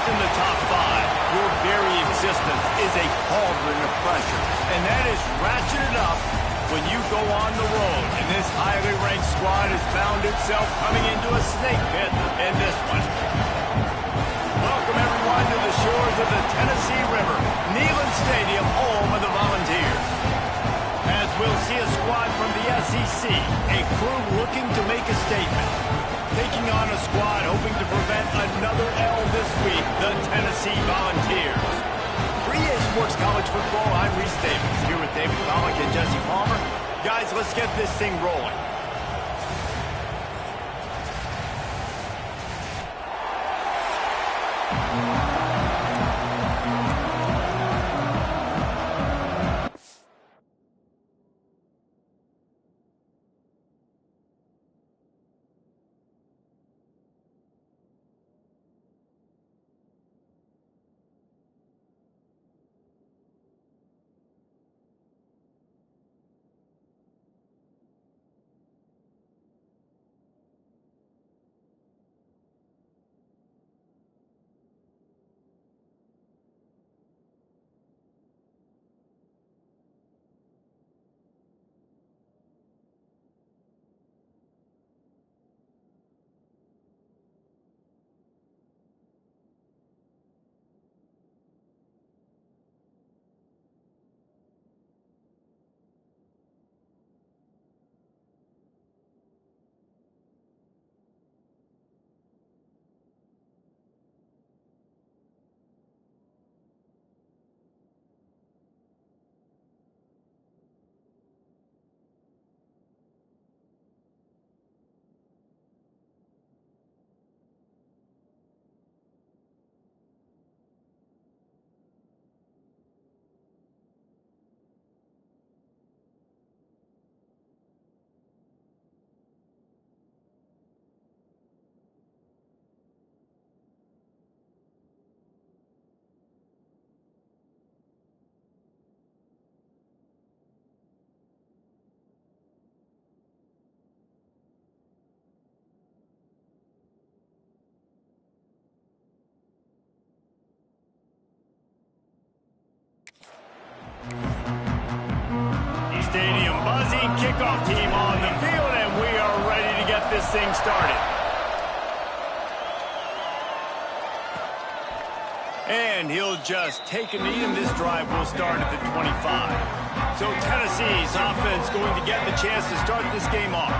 in the top five, your very existence is a cauldron of pressure. And that is ratcheted up when you go on the road. And this highly ranked squad has found itself coming into a snake pit in this one. Welcome, everyone, to the shores of the Tennessee River, Neyland Stadium, home of the Volunteers. As we'll see a squad from the SEC, a crew looking to make a statement. Taking on a squad hoping to prevent another L this week, the Tennessee Volunteers. For EA Sports College Football, I'm Reese Davis, here with David Pollack and Jesse Palmer. Guys, let's get this thing rolling. Stadium buzzing, kickoff team on the field, and we are ready to get this thing started. And he'll just take a knee, and this drive will start at the 25. So Tennessee's offense going to get the chance to start this game off.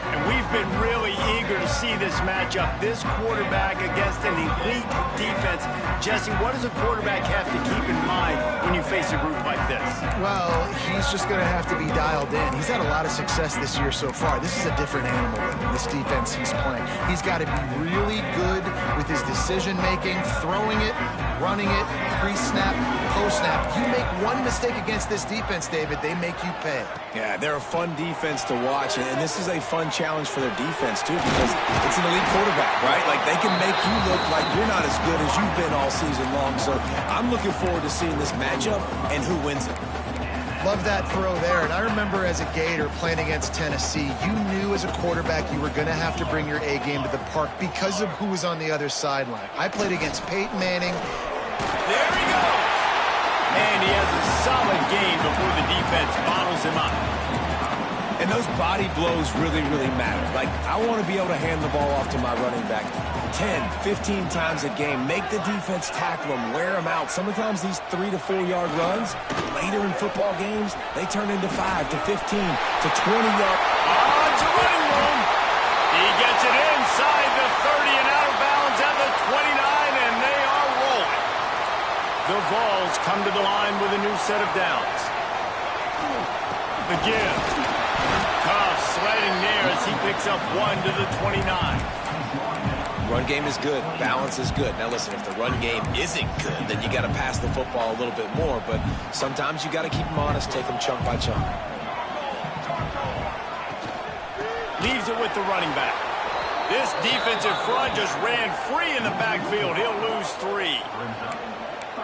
And we've been really eager to see this matchup, this quarterback against an elite defense. Jesse, what does a quarterback have to keep in mind when you face a group like this? Well, he's just going to have to be dialed in. He's had a lot of success this year so far. This is a different animal than this defense he's playing. He's got to be really good with his decision-making, throwing it, running it, pre-snap, post-snap. You make one mistake against this defense, David, they make you pay. Yeah, they're a fun defense to watch, and this is a fun challenge for their defense, too, because it's an elite quarterback, right? Like, they can make you look like you're not as good as you've been all season long. So I'm looking forward to seeing this matchup and who wins it. Love that throw there. And I remember as a Gator playing against Tennessee, you knew as a quarterback you were going to have to bring your A game to the park because of who was on the other sideline. I played against Peyton Manning. There he goes. And he has a solid game before the defense bottles him up. And those body blows really, really matter. Like, I want to be able to hand the ball off to my running back 10, 15 times a game. Make the defense tackle him, wear him out. Sometimes these 3 to 4 yard runs, later in football games, they turn into 5 to 15 to 20 yard. Oh, it's a running room. He gets it inside the 30 and out of bounds at the 29, and they are rolling. The Vols come to the line with a new set of downs. Again. Cuff sliding there as he picks up 1 to the 29. Run game is good. Balance is good. Now, listen, if the run game isn't good, then you got to pass the football a little bit more. But sometimes you got to keep them honest, take them chunk by chunk. Leaves it with the running back. This defensive front just ran free in the backfield. He'll lose 3.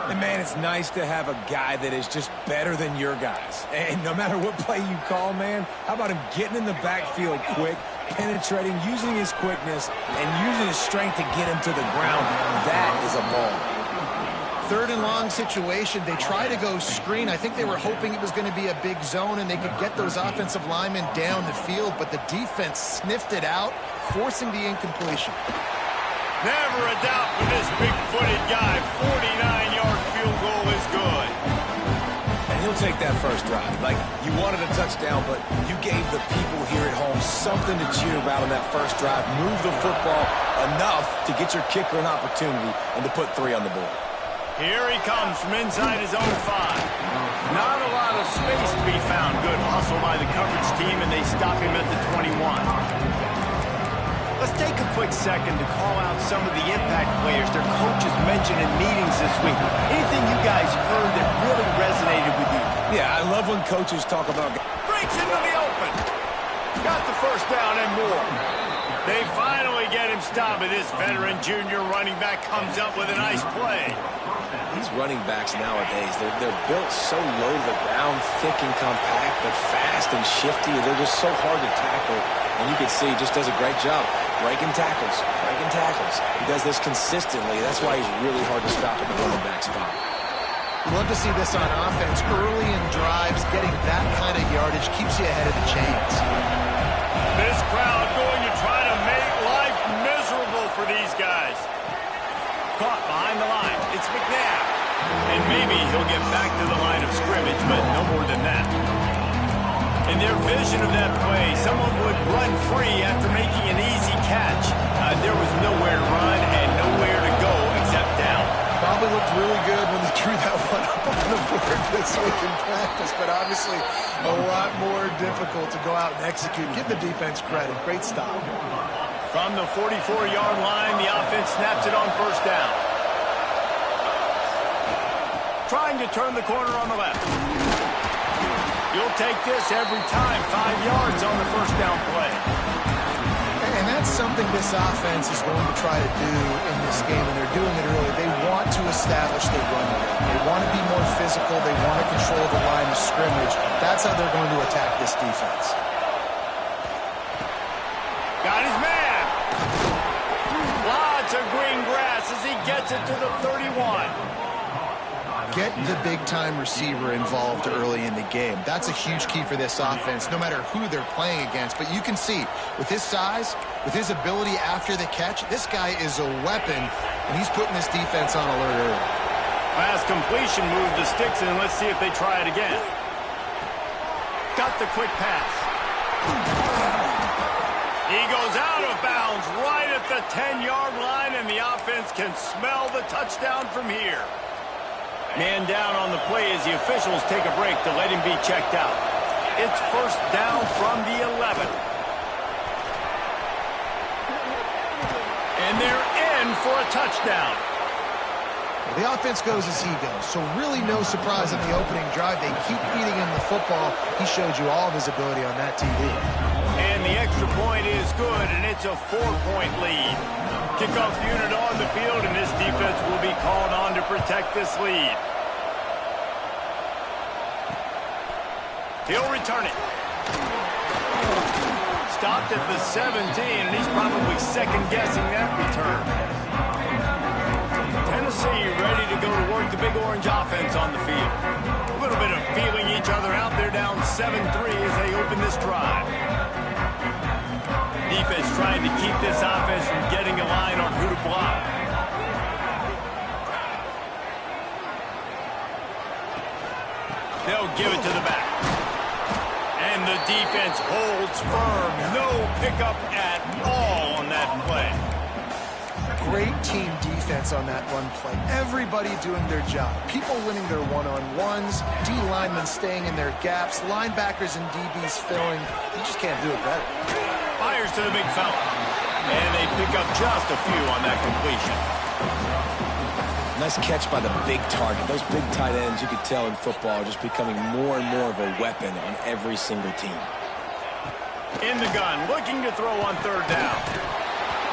And, man, it's nice to have a guy that is just better than your guys. And no matter what play you call, man, how about him getting in the backfield quick, penetrating, using his quickness, and using his strength to get him to the ground. That is a ball. 3rd and long situation. They try to go screen. I think they were hoping it was going to be a big zone and they could get those offensive linemen down the field, but the defense sniffed it out, forcing the incompletion. Never a doubt for this big-footed guy. 49-yard field goal is good. And he'll take that first drive. Like, you wanted a touchdown, but you gave the people here at home something to cheer about on that first drive. Move the football enough to get your kicker an opportunity and to put 3 on the board. Here he comes from inside his own 5. Not a lot of space to be found. Good hustle by the coverage team, and they stop him at the 21. Let's take a quick second to call out some of the impact players their coaches mentioned in meetings this week. Anything you guys heard that really resonated with you? Yeah, I love when coaches talk about... Breaks into the open. Got the first down and more. They finally get him stopped, and this veteran junior running back comes up with a nice play. These running backs nowadays, they're built so low to the ground, thick and compact, but fast and shifty. They're just so hard to tackle. And you can see he just does a great job breaking tackles, breaking tackles. He does this consistently. That's why he's really hard to stop at the running back spot. Love to see this on offense. Early in drives, getting that kind of yardage keeps you ahead of the chains. This crowd going to try to make life miserable for these guys. Caught behind the line. It's McNabb. And maybe he'll get back to the line of scrimmage, but no more than that. In their vision of that play, someone would run free after making an easy catch. There was nowhere to run and nowhere to go except down. Probably looked really good when they drew that one up on the board this week in practice, but obviously a lot more difficult to go out and execute. Give the defense credit. Great stop. From the 44-yard line, the offense snaps it on first down. Trying to turn the corner on the left. You'll take this every time. 5 yards on the first down play. And that's something this offense is going to try to do in this game, and they're doing it early. They want to establish their run game. They want to be more physical. They want to control the line of scrimmage. That's how they're going to attack this defense. Got his man. Lots of green grass as he gets it to the 31. Get the big-time receiver involved early in the game. That's a huge key for this offense, no matter who they're playing against. But you can see, with his size, with his ability after the catch, this guy is a weapon, and he's putting this defense on alert early. Pass completion, move the sticks, and let's see if they try it again. Got the quick pass. He goes out of bounds right at the 10-yard line, and the offense can smell the touchdown from here. Man down on the play as the officials take a break to let him be checked out. It's first down from the 11. And they're in for a touchdown. The offense goes as he goes, so really no surprise in the opening drive. They keep feeding him the football. He showed you all of his ability on that TV. And the extra point is good, and it's a 4-point lead. Kickoff unit on the field, and this defense will be called on to protect this lead. He'll return it. Stopped at the 17, and he's probably second-guessing that return. Tennessee ready to go to work the Big Orange offense on the field. A little bit of feeling each other out. They're down 7-3 as they open this drive. Defense trying to keep this offense from getting a line on who to block. They'll give it to the back. And the defense holds firm. No pickup at all on that play. Great team defense on that run play. Everybody doing their job. People winning their one-on-ones, D linemen staying in their gaps, linebackers and DBs filling. You just can't do it better. Fires to the big fella. And they pick up just a few on that completion. Nice catch by the big target. Those big tight ends, you could tell in football, are just becoming more and more of a weapon on every single team. In the gun, looking to throw on third down.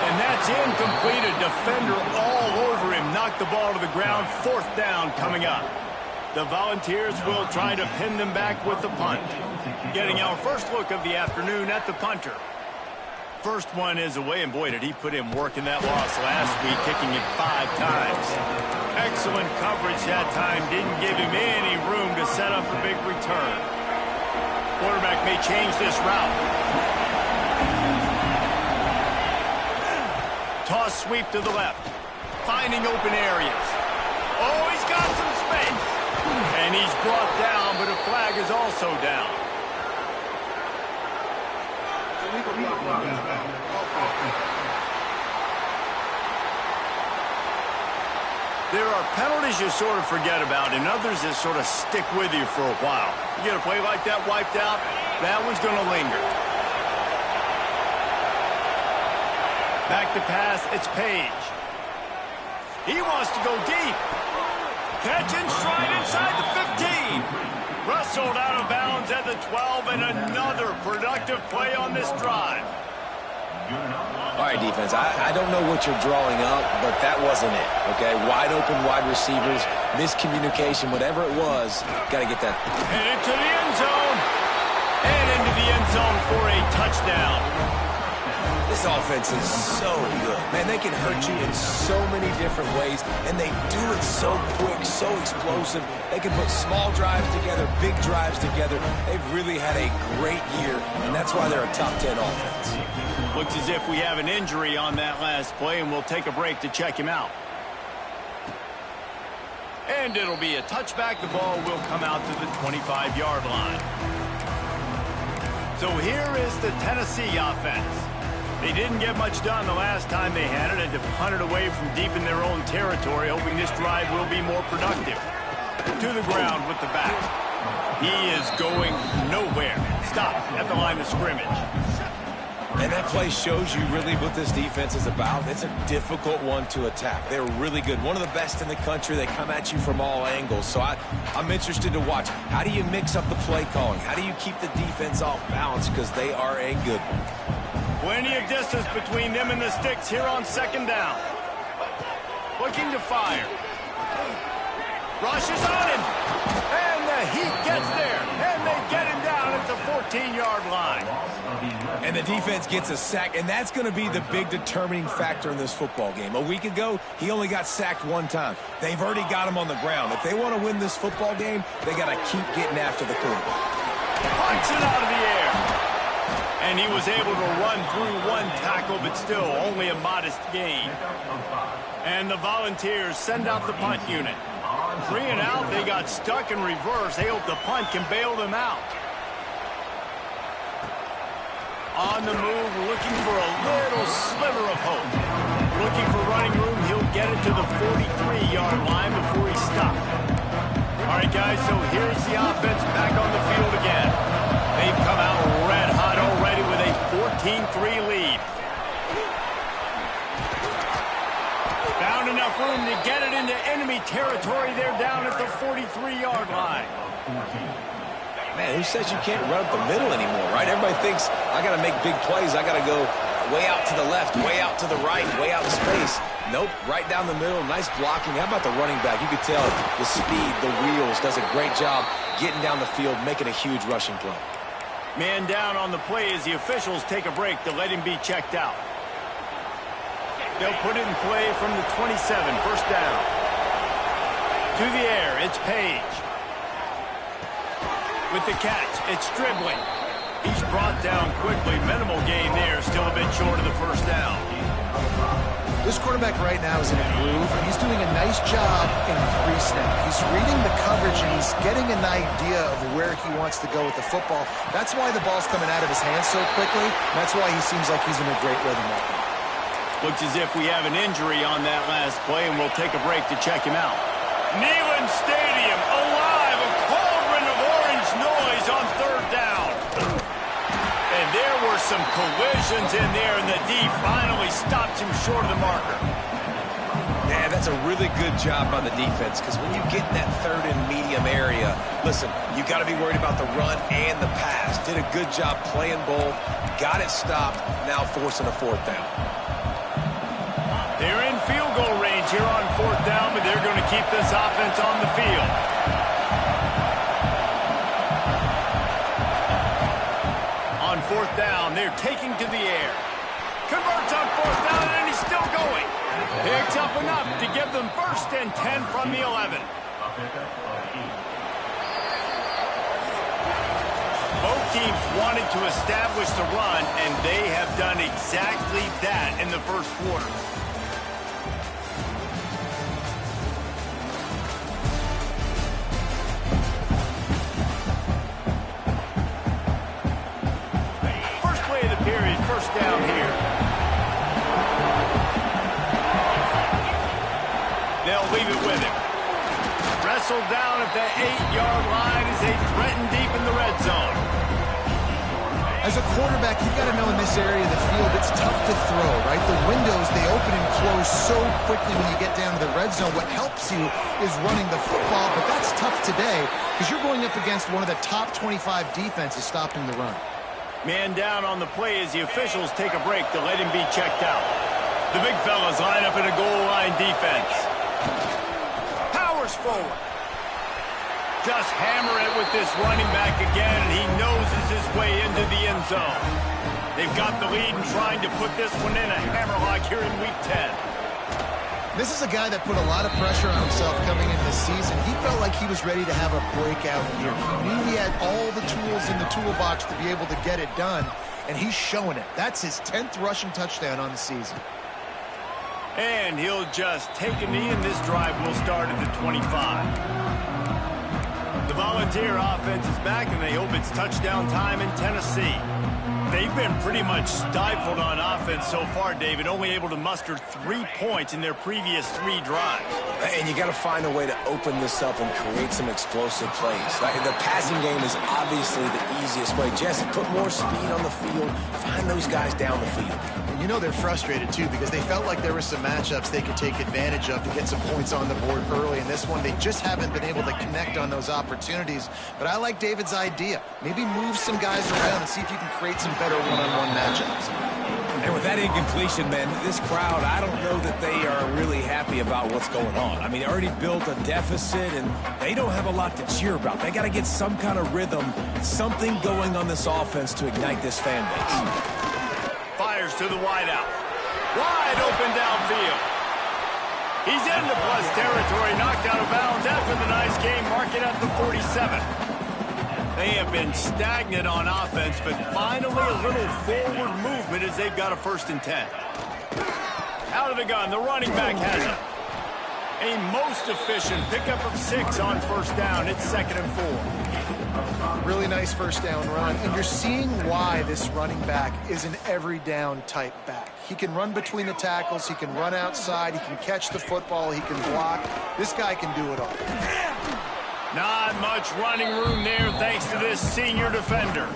And that's incomplete. A defender all over him. Knocked the ball to the ground. Fourth down coming up. The Volunteers will try to pin them back with the punt. Getting our first look of the afternoon at the punter. First one is away, and boy, did he put in work in that loss last week, kicking it 5 times. Excellent coverage that time. Didn't give him any room to set up a big return. Quarterback may change this route. Toss sweep to the left. Finding open areas. Oh, he's got some space. And he's brought down, but a flag is also down. There are penalties you sort of forget about, and others that sort of stick with you for a while. You get a play like that wiped out, that one's going to linger. Back to pass, it's Page. He wants to go deep. Catch in stride inside the 15. Wrestled out of bounds at the 12, and another productive play on this drive. All right, defense, I don't know what you're drawing up, but that wasn't it, okay? Wide open wide receivers, miscommunication, whatever it was, got to get that. And into the end zone. And into the end zone for a touchdown. This offense is so good. Man, they can hurt you in so many different ways, and they do it so quick, so explosive. They can put small drives together, big drives together. They've really had a great year, and that's why they're a top 10 offense. Looks as if we have an injury on that last play, and we'll take a break to check him out. And it'll be a touchback. The ball will come out to the 25-yard line. So here is the Tennessee offense. They didn't get much done the last time they had it, and to punt it away from deep in their own territory, hoping this drive will be more productive. To the ground with the back. He is going nowhere. Stop at the line of scrimmage. And that play shows you really what this defense is about. It's a difficult one to attack. They're really good. One of the best in the country. They come at you from all angles. So I'm interested to watch. How do you mix up the play calling? How do you keep the defense off balance? Because they are a good one. Plenty of distance between them and the sticks here on second down. Looking to fire. Rushes on him. And the heat gets there. And they get him down at the 14-yard line. And the defense gets a sack, and that's going to be the big determining factor in this football game. A week ago, he only got sacked one time. They've already got him on the ground. If they want to win this football game, they got to keep getting after the quarterback. Punts it out of the air. And he was able to run through one tackle, but still only a modest gain. And the Volunteers send out the punt unit. 3 and out, they got stuck in reverse. They hope the punt can bail them out. On the move, looking for a little sliver of hope. Looking for running room, he'll get it to the 43-yard line before he stopped. All right, guys, so here's the offense back on the field again. They've come out red hot already with a 14-3 lead. Found enough room to get it into enemy territory. They're down at the 43-yard line. Man, who says you can't run up the middle anymore, right? Everybody thinks, I got to make big plays. I got to go way out to the left, way out to the right, way out in space. Nope, right down the middle, nice blocking. How about the running back? You could tell the speed, the wheels, does a great job getting down the field, making a huge rushing play. Man down on the play as the officials take a break to let him be checked out. They'll put it in play from the 27, first down. To the air, it's Page. With the catch, it's Dribbling. He's brought down quickly. Minimal gain there, still a bit short of the first down. This quarterback right now is in a groove, and he's doing a nice job in pre-snap. He's reading the coverage, and he's getting an idea of where he wants to go with the football. That's why the ball's coming out of his hands so quickly. That's why he seems like he's in a great rhythm right now. Looks as if we have an injury on that last play, and we'll take a break to check him out. Neyland Stadium alive, a cauldron of orange noise on third down. And there were some collisions in there, and the D finally stopped him short of the marker. Yeah, that's a really good job by the defense, because when you get in that third and medium area, listen, you got to be worried about the run and the pass. Did a good job playing both, got it stopped, now forcing a fourth down. They're in field goal range here on fourth down, but they're going to keep this offense on the field. On fourth down, they're taking to the air. Converts on 4th down, and he's still going. Picks up enough to give them 1st and 10 from the 11. Both teams wanted to establish the run, and they have done exactly that in the first quarter. First play of the period, 1st down here. They'll leave it with him. Wrestled down at the 8-yard line as they threaten deep in the red zone. As a quarterback, you've got to know in this area of the field, it's tough to throw, right? The windows, they open and close so quickly when you get down to the red zone. What helps you is running the football, but that's tough today because you're going up against one of the top 25 defenses stopping the run. Man down on the play as the officials take a break to let him be checked out. The big fellas line up in a goal line defense. Powers forward. Just hammer it with this running back again, and he noses his way into the end zone. They've got the lead and trying to put this one in a hammerlock here in Week 10. This is a guy that put a lot of pressure on himself coming into the season. He felt like he was ready to have a breakout year. He knew he had all the tools in the toolbox to be able to get it done, and he's showing it. That's his 10th rushing touchdown on the season. And he'll just take a knee, and this drive will start at the 25. The Volunteer offense is back, and they hope it's touchdown time in Tennessee. They've been pretty much stifled on offense so far, David, only able to muster 3 points in their previous 3 drives. And you got to find a way to open this up and create some explosive plays. The passing game is obviously the easiest way. Jesse, put more speed on the field. Find those guys down the field. You know they're frustrated, too, because they felt like there were some matchups they could take advantage of to get some points on the board early. In this one, they just haven't been able to connect on those opportunities. But I like David's idea. Maybe move some guys around and see if you can create some better one-on-one matchups. And with that incompletion, man, this crowd, I don't know that they are really happy about what's going on. I mean, they already built a deficit, and they don't have a lot to cheer about. They got to get some kind of rhythm, something going on this offense to ignite this fan base. Fires to the wideout. Wide open downfield. He's into plus territory, knocked out of bounds after the nice game, marking at the 47. They have been stagnant on offense, but finally a little forward movement as they've got a 1st and 10. Out of the gun, the running back has it. A most efficient pickup of 6 on 1st down. It's 2nd and 4. Really nice 1st down run, and you're seeing why this running back is an every down type back. He can run between the tackles, he can run outside, he can catch the football, he can block. This guy can do it all. Not much running room there thanks to this senior defender.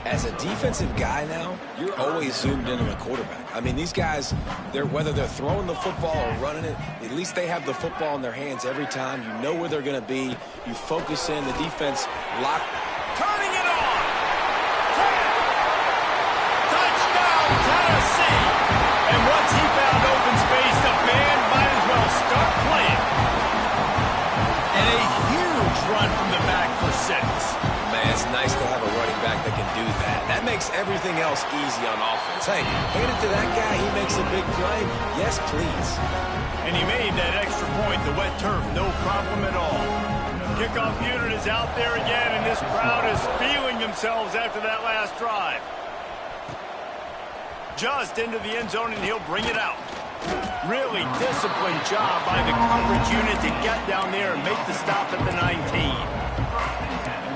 As a defensive guy now, you're always zoomed in on the quarterback. I mean, these guys, whether they're throwing the football or running it, at least they have the football in their hands every time. You know where they're going to be. You focus in. The defense lock. Turning it on. Touchdown, Tennessee. And once he found open space, the band might as well start playing. And a huge run from the back for 6. Man, it's nice to have a running back that can do that. That makes everything else easy on offense. Hey, hand it to that guy. He makes a big play. Yes, please. And he made that extra point, the wet turf, no problem at all. Kickoff unit is out there again, and this crowd is feeling themselves after that last drive. Just into the end zone, and he'll bring it out. Really disciplined job by the coverage unit to get down there and make the stop at the 19.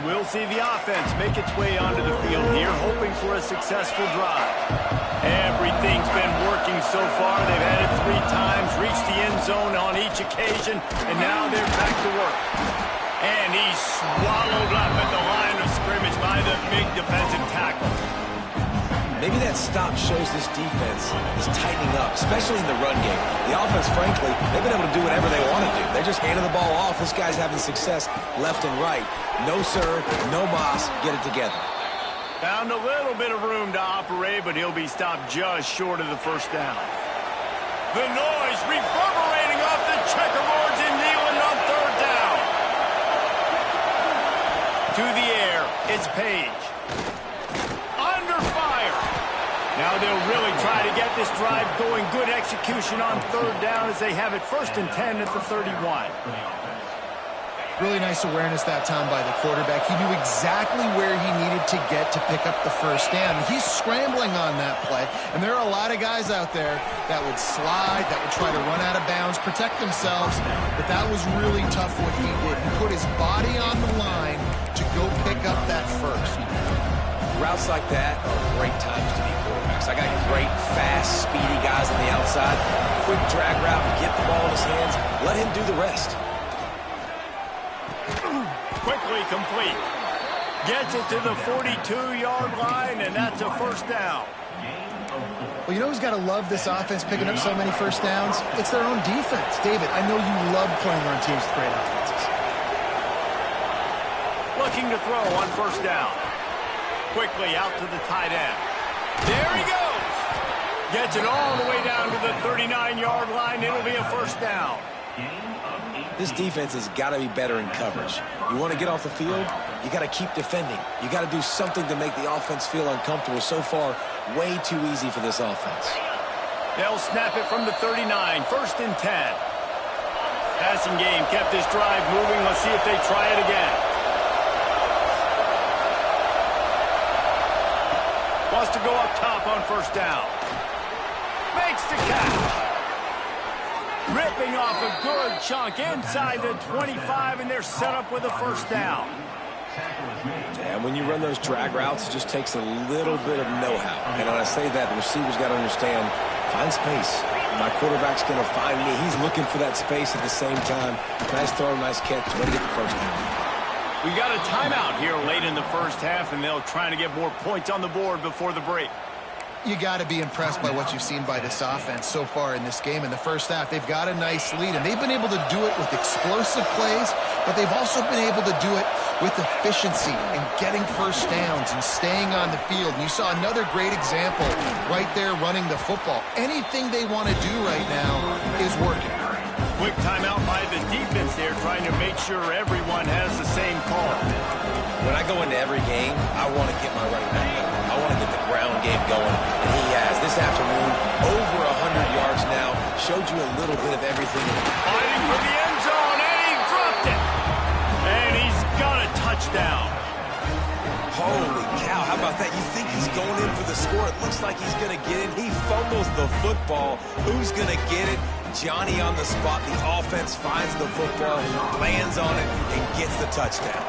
We'll see the offense make its way onto the field here, hoping for a successful drive. Everything's been working so far. They've had it 3 times, reached the end zone on each occasion, and now they're back to work. And he's swallowed up at the line of scrimmage by the big defensive tackle. Maybe that stop shows this defense is tightening up, especially in the run game. The offense, frankly, they've been able to do whatever they want to do. They're just handing the ball off. This guy's having success left and right. No, sir, no mas. Get it together. Found a little bit of room to operate, but he'll be stopped just short of the 1st down. The noise reverberating off the checkerboards in Neyland on 3rd down. To the air, it's Page. Under fire. Now Now they'll really try to get this drive going. Good execution on third down as they have it 1st and 10 at the 31. Really nice awareness that time by the quarterback. He knew exactly where he needed to get to pick up the first down. He's scrambling on that play, and there are a lot of guys out there that would slide, that would try to run out of bounds, protect themselves, but that was really tough what he did. He put his body on the line to go pick up that first. Routes like that are great times to be quarterbacks. I got great, fast, speedy guys on the outside. Quick drag route, get the ball in his hands, let him do the rest. Quickly complete. Gets it to the 42-yard line, and that's a first down. Well, you know who's got to love this offense picking up so many first downs? It's their own defense. David, I know you love playing on teams with great offenses. Looking to throw on first down. Quickly out to the tight end. There he goes. Gets it all the way down to the 39-yard line. It'll be a first down. This defense has got to be better in coverage. You want to get off the field, you got to keep defending. You got to do something to make the offense feel uncomfortable. So far, way too easy for this offense. They'll snap it from the 39, 1st and 10. Passing game kept this drive moving. Let's see if they try it again. Wants to go up top on first down. Makes the catch. Ripping off a good chunk inside the 25, and they're set up with a first down. And when you run those drag routes, it just takes a little bit of know-how. And when I say that, the receiver's got to understand, find space. My quarterback's going to find me. He's looking for that space at the same time. Nice throw, nice catch. Way to get the first down. We got a timeout here late in the first half, and they'll try to get more points on the board before the break. You got to be impressed by what you've seen by this offense so far in this game. In the first half, they've got a nice lead, and they've been able to do it with explosive plays, but they've also been able to do it with efficiency and getting first downs and staying on the field. And you saw another great example right there running the football. Anything they want to do right now is working. Quick timeout by the defense there, trying to make sure everyone has the same call. When I go into every game, I want to get my running back going. I want to get the ground game going, and he has. This afternoon, over 100 yards now, showed you a little bit of everything. Fighting for the end zone, and he dropped it. And he's got a touchdown. Holy cow, how about that? You think he's going in for the score. It looks like he's going to get it. He fumbles the football. Who's going to get it? Johnny on the spot. The offense finds the football, lands on it, and gets the touchdown.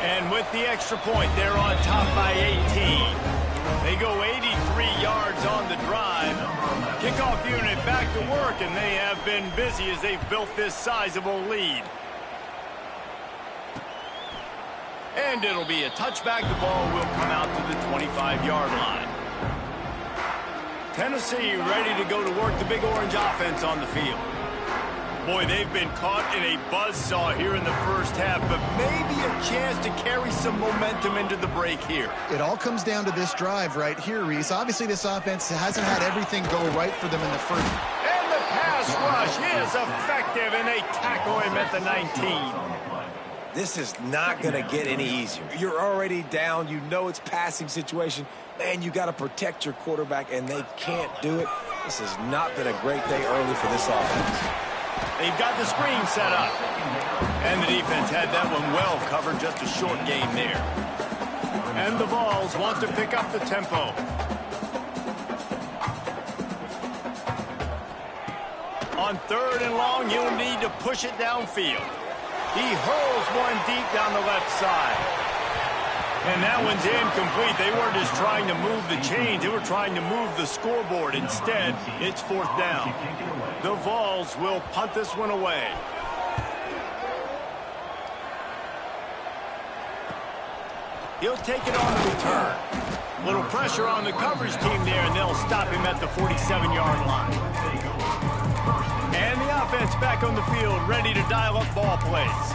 And with the extra point, they're on top by 18. They go 83 yards on the drive. Kickoff unit back to work, and they have been busy as they've built this sizable lead. And it'll be a touchback. The ball will come out to the 25-yard line. Tennessee ready to go to work. The Big Orange offense on the field. Boy, they've been caught in a buzzsaw here in the first half, but maybe a chance to carry some momentum into the break here. It all comes down to this drive right here, Reese. Obviously, this offense hasn't had everything go right for them in the first. And the pass rush is effective, and they tackle him at the 19. This is not going to get any easier. You're already down. You know it's passing situation. Man, you got to protect your quarterback, and they can't do it. This has not been a great day early for this offense. They've got the screen set up. And the defense had that one well covered, just a short game there. And the Vols want to pick up the tempo. On 3rd and long, you'll need to push it downfield. He hurls one deep down the left side. And that one's incomplete. They weren't just trying to move the chains. They were trying to move the scoreboard. Instead, it's 4th down. The Vols will punt this one away. He'll take it on the return. Little pressure on the coverage team there, and they'll stop him at the 47-yard line. And the offense back on the field, ready to dial up ball plays.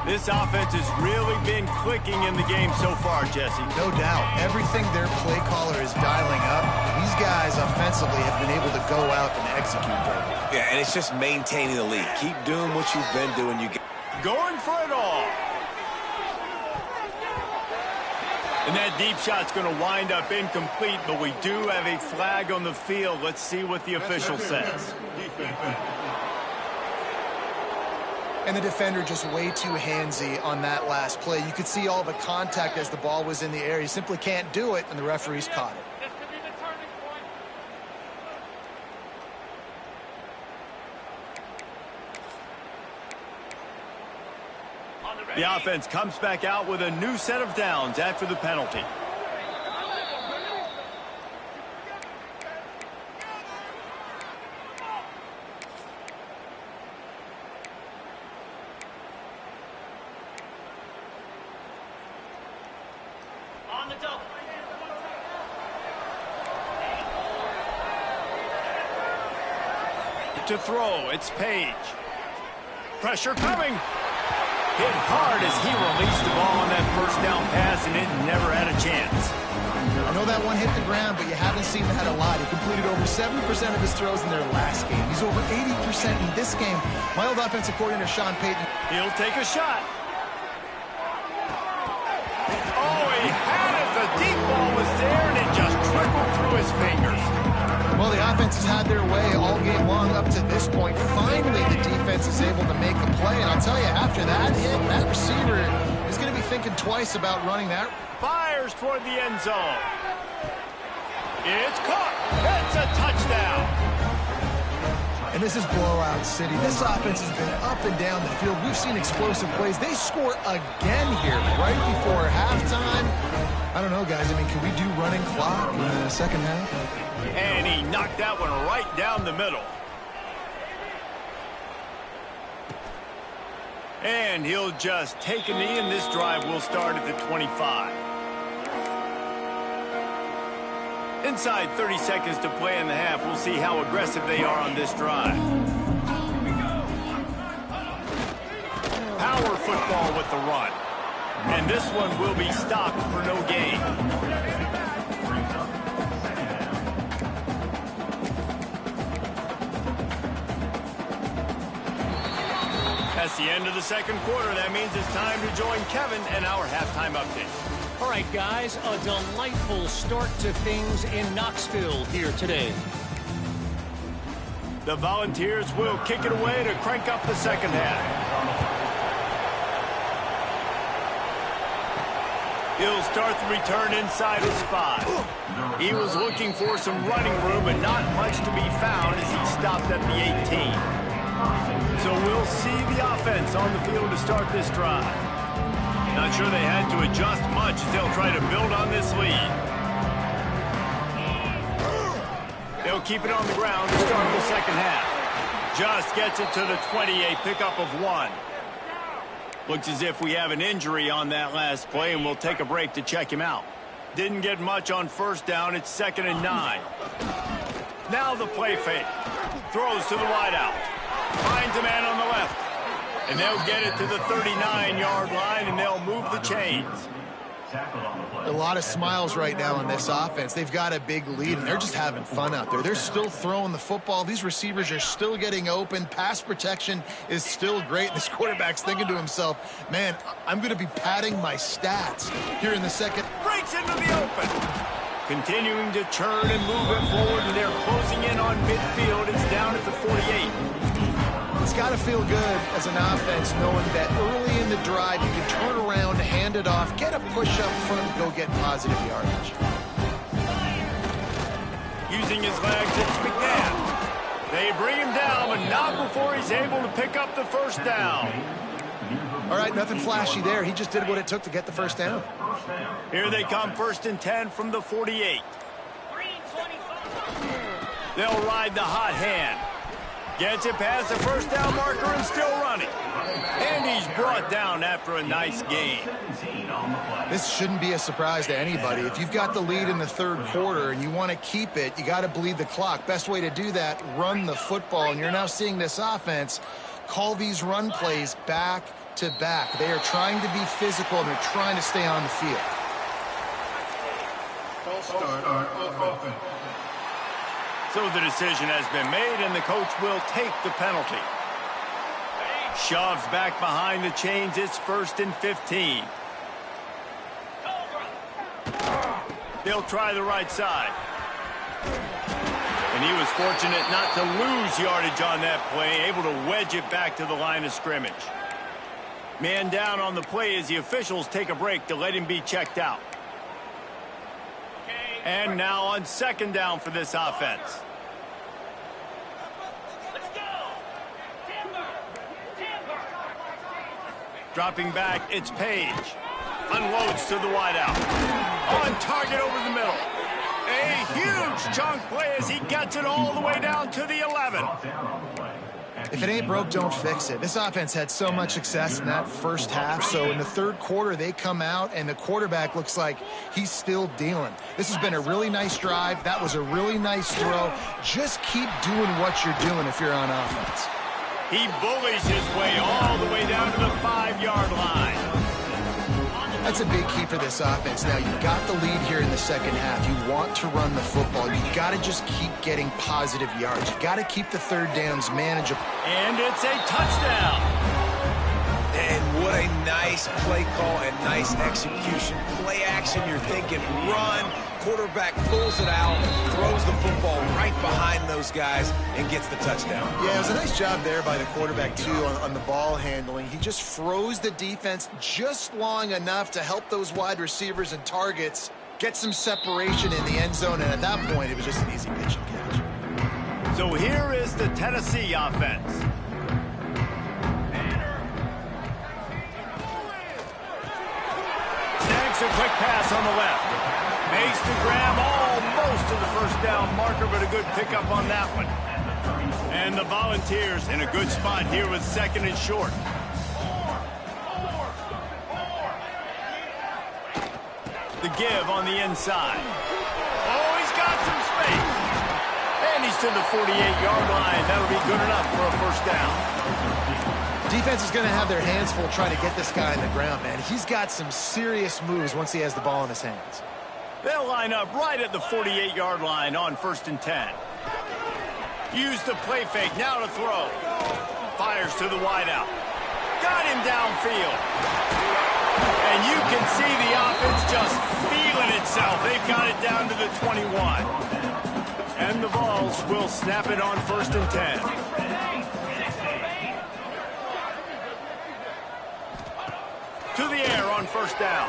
This offense has really been clicking in the game so far, Jesse. No doubt. Everything their play caller is dialing up, these guys offensively have been able to go out and execute, David. Yeah, and it's just maintaining the lead. Keep doing what you've been doing. Going for it all. And that deep shot's going to wind up incomplete, but we do have a flag on the field. Let's see what the official says. And the defender just way too handsy on that last play. You could see all the contact as the ball was in the air. He simply can't do it, and the referee's caught it. The offense comes back out with a new set of downs after the penalty. On the double. To throw, it's Page. Pressure coming. Hit hard as he released the ball on that first down pass, and it never had a chance. I know that one hit the ground, but you haven't seen that a lot. He completed over 70% of his throws in their last game. He's over 80% in this game. My old offensive coordinator, Sean Payton. He'll take a shot. Oh, he had it. The deep ball was there, and it just trickled through his fingers. Well, the offense has had their way all game long up to this point. Finally, the defense is able to make a play. And I'll tell you, after that hit, that receiver is going to be thinking twice about running that. Fires toward the end zone. It's caught. It's a touchdown. And this is blowout city. This offense has been up and down the field. We've seen explosive plays. They score again here right before halftime. I don't know, guys. I mean, can we do running clock in the second half? And he knocked that one right down the middle. And he'll just take a knee, and this drive will start at the 25. Inside 30 seconds to play in the half. We'll see how aggressive they are on this drive. Power football with the run. And this one will be stopped for no gain. That's the end of the second quarter. That means it's time to join Kevin and our halftime update. All right, guys, a delightful start to things in Knoxville here today. The Volunteers will kick it away to crank up the second half. He'll start the return inside his 5. He was looking for some running room, but not much to be found as he stopped at the 18. So we'll see the offense on the field to start this drive. Not sure they had to adjust much as they'll try to build on this lead. They'll keep it on the ground to start the second half. Just gets it to the 20, a pickup of 1. Looks as if we have an injury on that last play, and we'll take a break to check him out. Didn't get much on first down. It's 2nd and 9. Now the play fake. Throws to the wideout. Finds a man on the left. And they'll get it to the 39-yard line, and they'll move the chains. A lot of smiles right now on this offense. They've got a big lead, and they're just having fun out there. They're still throwing the football. These receivers are still getting open. Pass protection is still great. This quarterback's thinking to himself, man, I'm going to be padding my stats here in the second. Breaks into the open. Continuing to turn and move it forward, and they're closing in on midfield. It's down at the 48. It's got to feel good as an offense knowing that early in the drive you can turn around, hand it off, get a push up front, and go get positive yardage. Using his legs, it's McNabb. They bring him down, but not before he's able to pick up the first down. All right, nothing flashy there. He just did what it took to get the first down. Here they come, 1st and 10 from the 48. They'll ride the hot hand. Gets it past the first down marker and still running. And he's brought down after a nice gain. This shouldn't be a surprise to anybody. If you've got the lead in the third quarter and you want to keep it, you got to bleed the clock. Best way to do that, run the football. And you're now seeing this offense call these run plays back to back. They are trying to be physical, and they're trying to stay on the field. So the decision has been made, and the coach will take the penalty. Shoves back behind the chains. It's 1st and 15. They'll try the right side. And he was fortunate not to lose yardage on that play, able to wedge it back to the line of scrimmage. Man down on the play as the officials take a break to let him be checked out. And now on second down for this offense. Dropping back, it's Page. Unloads to the wideout. On target over the middle. A huge chunk play as he gets it all the way down to the 11. If it ain't broke, don't fix it. This offense had so much success in that first half, so in the third quarter, they come out, and the quarterback looks like he's still dealing. This has been a really nice drive. That was a really nice throw. Just keep doing what you're doing if you're on offense. He bullies his way all the way down to the 5-yard line. That's a big key for this offense. Now, you've got the lead here in the second half. You want to run the football. You've got to just keep getting positive yards. You've got to keep the third downs manageable. And it's a touchdown. And what a nice play call and nice execution. Play action, you're thinking run. Quarterback pulls it out, throws the football right behind those guys, and gets the touchdown. Yeah, it was a nice job there by the quarterback, too, on the ball handling. He just froze the defense just long enough to help those wide receivers and targets get some separation in the end zone, and at that point, it was just an easy pitch and catch. So here is the Tennessee offense. Snags a quick pass on the left. Makes the grab almost to the first down marker, but a good pickup on that one. And the Volunteers in a good spot here with second and short. The give on the inside. Oh, he's got some space. And he's to the 48-yard line. That'll be good enough for a first down. Defense is going to have their hands full trying to get this guy on the ground, man. He's got some serious moves once he has the ball in his hands. They'll line up right at the 48-yard line on 1st and 10. Use the play fake, now to throw. Fires to the wideout. Got him downfield. And you can see the offense just feeling itself. They've got it down to the 21. And the Vols will snap it on 1st and 10. To the air on first down.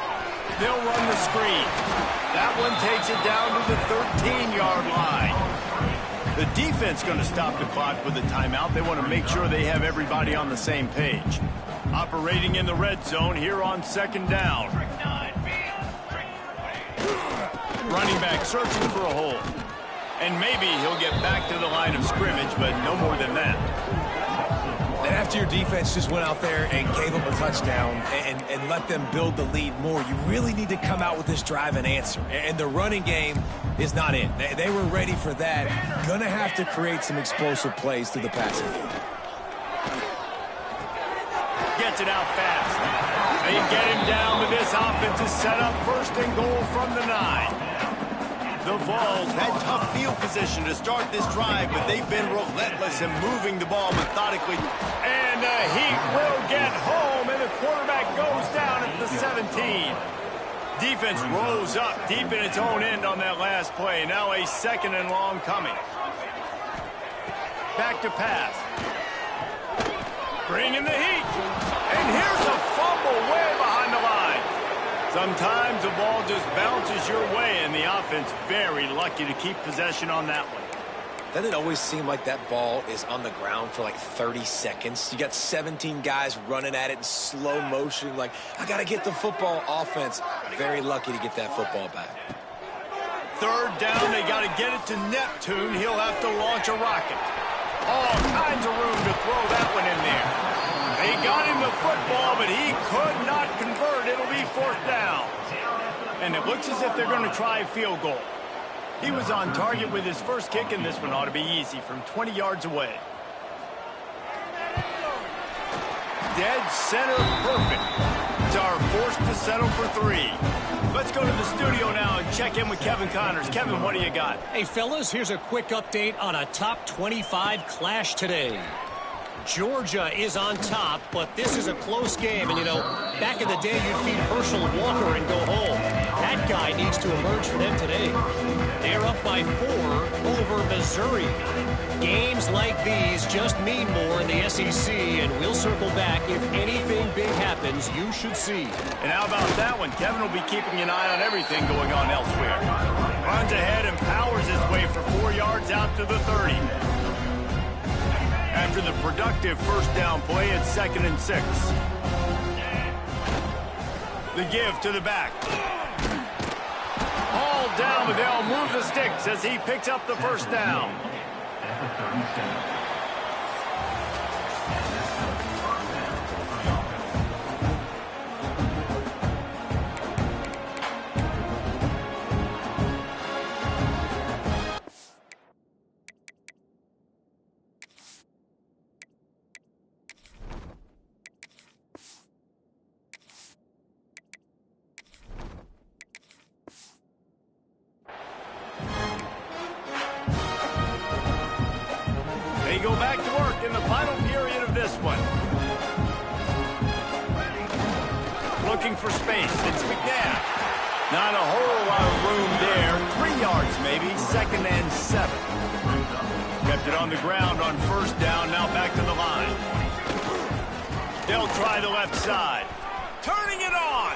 They'll run the screen. That one takes it down to the 13-yard line. The defense going to stop the clock with a timeout. They want to make sure they have everybody on the same page. Operating in the red zone here on second down. Running back searching for a hole. And maybe he'll get back to the line of scrimmage, but no more than that. And after your defense just went out there and gave them a touchdown and let them build the lead more, you really need to come out with this drive and answer. And the running game is not in. They were ready for that. Going to have to create some explosive plays through the passing game. Gets it out fast. They get him down, but this offense is set up 1st and goal from the 9. The Vols had tough field position to start this drive, but they've been relentless in moving the ball methodically. And the Heat will get home, and the quarterback goes down at the 17. Defense rose up deep in its own end on that last play. Now a 2nd and long coming. Back to pass. Bringing the heat. And here's a fumble way behind the line. Sometimes the ball just bounces your way, and the offense very lucky to keep possession on that one. Doesn't it always seem like that ball is on the ground for like 30 seconds? You got 17 guys running at it in slow motion. Like, I got to get the football. Offense, very lucky to get that football back. 3rd down, they got to get it to Neptune. He'll have to launch a rocket. All kinds of room to throw that one in there. They got him the football, but he could not convert. It'll be 4th down. And it looks as if they're going to try a field goal. He was on target with his first kick, and this one ought to be easy from 20 yards away. Dead center perfect. Are forced to settle for 3. Let's go to the studio now and check in with Kevin Connors. Kevin, what do you got? Hey, fellas, here's a quick update on a top 25 clash today. Georgia is on top, but this is a close game. And, you know, back in the day, you'd feed Herschel Walker and go home. That guy needs to emerge for them today. They're up by 4 over Missouri. Games like these just mean more in the SEC, and we'll circle back if anything big happens you should see. And how about that one? Kevin will be keeping an eye on everything going on elsewhere. Runs ahead and powers his way for 4 yards out to the 30. After the productive first down play, it's 2nd and 6. The give to the back. All down, but they'll move the sticks as he picks up the first down. They go back to work in the final period of this one. Looking for space. It's McNabb. Not a whole lot of room there. 3 yards maybe. 2nd and 7. Kept it on the ground on first down. Now back to the line. They'll try the left side. Turning it on.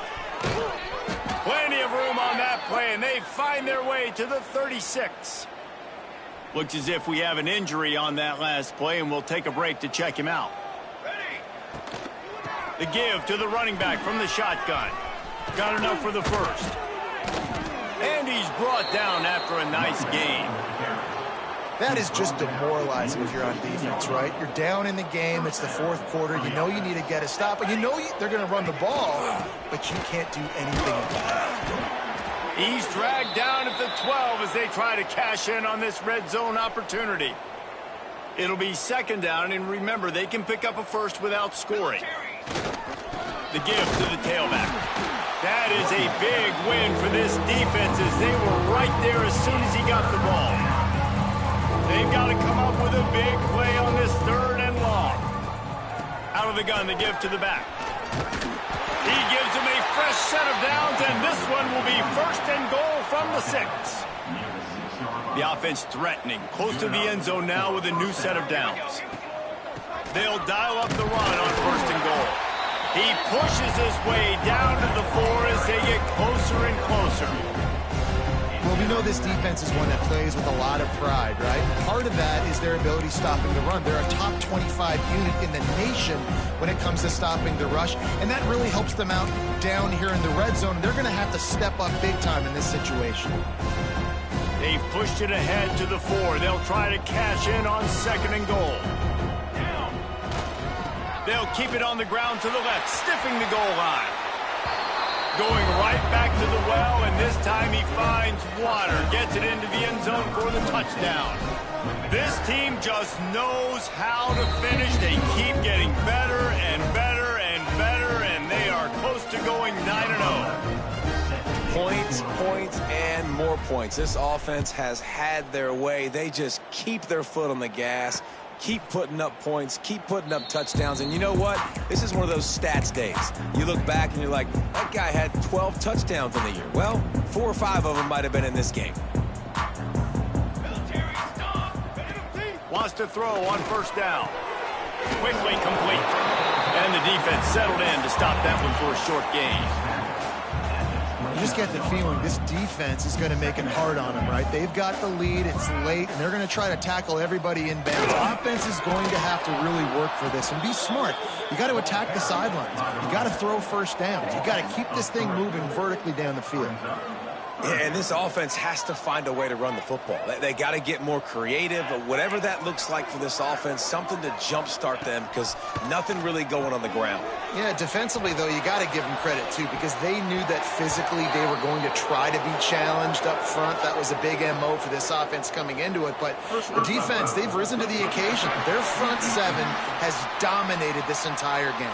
Plenty of room on that play, and they find their way to the 36. Looks as if we have an injury on that last play, and we'll take a break to check him out. The give to the running back from the shotgun. Got enough for the first. And he's brought down after a nice gain. That is just demoralizing if you're on defense, right? You're down in the game. It's the 4th quarter. You know you need to get a stop, and you know they're going to run the ball, but you can't do anything about it. He's dragged down at the 12 as they try to cash in on this red zone opportunity. It'll be 2nd down, and remember, they can pick up a first without scoring. The give to the tailback. That is a big win for this defense as they were right there as soon as he got the ball. They've got to come up with a big play on this 3rd and long. Out of the gun, the give to the back. He gives him a fresh set of downs, and this one will be 1st and goal from the 6. The offense threatening, close to the end zone now with a new set of downs. They'll dial up the run on 1st and goal. He pushes his way down to the 4 as they get closer and closer. Well, we know this defense is one that plays with a lot of pride, right? Part of that is their ability stopping the run. They're a top 25 unit in the nation when it comes to stopping the rush, and that really helps them out down here in the red zone. They're going to have to step up big time in this situation. They've pushed it ahead to the 4. They'll try to cash in on 2nd and goal. They'll keep it on the ground to the left, stiffing the goal line. Going right back to the well, and this time he finds water. Gets it into the end zone for the touchdown. This team just knows how to finish. They keep getting better and better and better, and they are close to going 9-0. Points, points, and more points. This offense has had their way. They just keep their foot on the gas. Keep putting up points, keep putting up touchdowns, and you know what? This is one of those stats days. You look back and you're like, that guy had 12 touchdowns in the year. Well, 4 or 5 of them might have been in this game. Wants to throw on 1st down. Quickly complete. And the defense settled in to stop that one for a short gain. You just get the feeling this defense is going to make it hard on them, right? They've got the lead, it's late, and they're going to try to tackle everybody in bounds. Offense is going to have to really work for this and be smart. You got to attack the sidelines. You got to throw 1st downs. You got to keep this thing moving vertically down the field. Yeah, and this offense has to find a way to run the football. They got to get more creative, whatever that looks like for this offense, something to jumpstart them because nothing really going on the ground. Yeah, defensively, though, you got to give them credit, too, because they knew that physically they were going to try to be challenged up front. That was a big MO for this offense coming into it. But the defense, they've risen to the occasion. Their front 7 has dominated this entire game.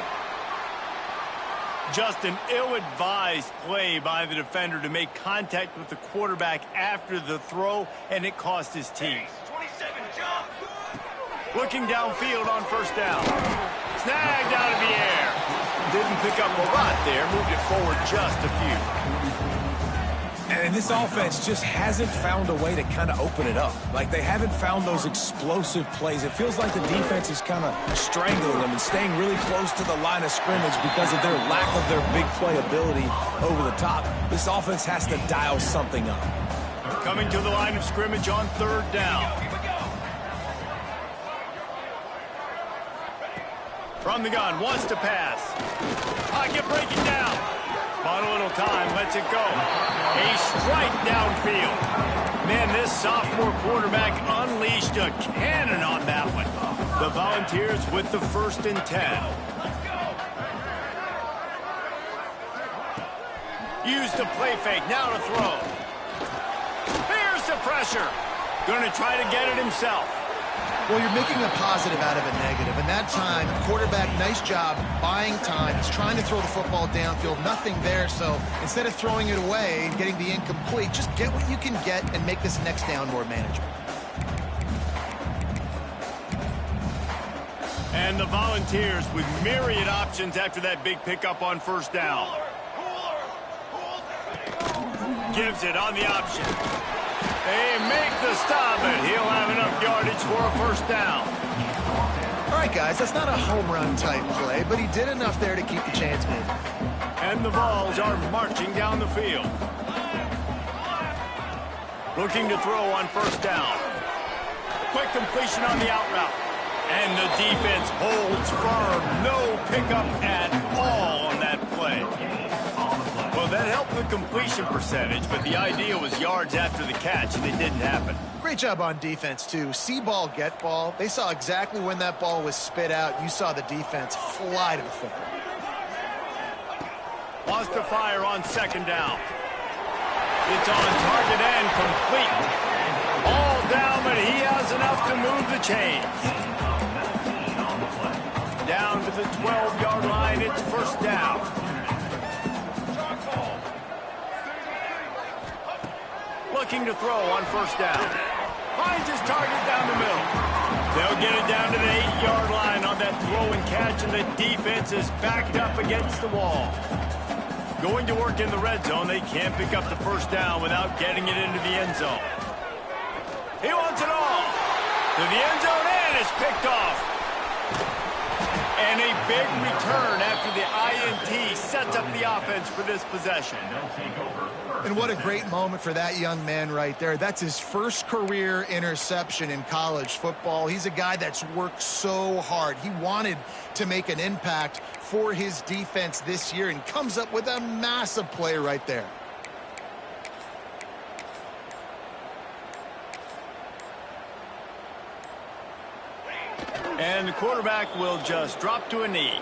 Just an ill-advised play by the defender to make contact with the quarterback after the throw, and it cost his team. Looking downfield on 1st down. Snagged out of the air. Didn't pick up a lot there. Moved it forward just a few. And this offense just hasn't found a way to kind of open it up. Like, they haven't found those explosive plays. It feels like the defense is kind of strangling them and staying really close to the line of scrimmage because of their lack of their big play ability over the top. This offense has to dial something up. Coming to the line of scrimmage on 3rd down. From the gun, wants to pass. Pocket breaking down. On a little time, lets it go. A strike downfield. Man, this sophomore quarterback unleashed a cannon on that one. The Volunteers with the 1st and 10. Use the play fake, now to throw. Here's the pressure. Going to try to get it himself. Well, you're making a positive out of a negative. And that time, quarterback, nice job buying time. He's trying to throw the football downfield. Nothing there. So instead of throwing it away and getting the incomplete, just get what you can get and make this next down more manageable. And the Volunteers with myriad options after that big pickup on 1st down. Gives it on the option. They make the stop, and he'll have enough yardage for a 1st down. All right, guys, that's not a home run type play, but he did enough there to keep the chance moving. And the Vols are marching down the field. Looking to throw on 1st down. Quick completion on the out route. And the defense holds firm. No pickup at all on that play. Well, that helped the completion percentage, but the idea was yards after the catch, and it didn't happen. Great job on defense, too. See ball, get ball. They saw exactly when that ball was spit out. You saw the defense fly to the football. Wants to fire on 2nd down. It's on target and complete. All down, but he has enough to move the chains. Down to the 12-yard line, it's 1st down. Looking to throw on 1st down. Finds his target down the middle. They'll get it down to the 8-yard line on that throw and catch, and the defense is backed up against the wall. Going to work in the red zone, they can't pick up the 1st down without getting it into the end zone. He wants it all. To the end zone, and it's picked off. And a big return after the INT sets up the offense for this possession. And what a great moment for that young man right there. That's his first career interception in college football. He's a guy that's worked so hard. He wanted to make an impact for his defense this year and comes up with a massive play right there. And the quarterback will just drop to a knee.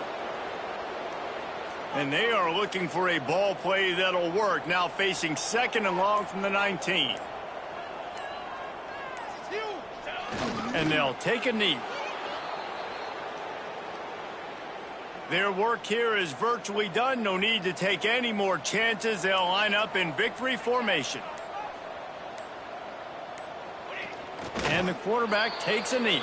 And they are looking for a ball play that'll work. Now facing 2nd and long from the 19. And they'll take a knee. Their work here is virtually done. No need to take any more chances. They'll line up in victory formation. And the quarterback takes a knee.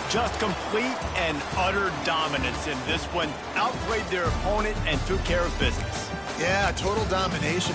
Just complete and utter dominance in this one. Outplayed their opponent and took care of business. Yeah, total domination.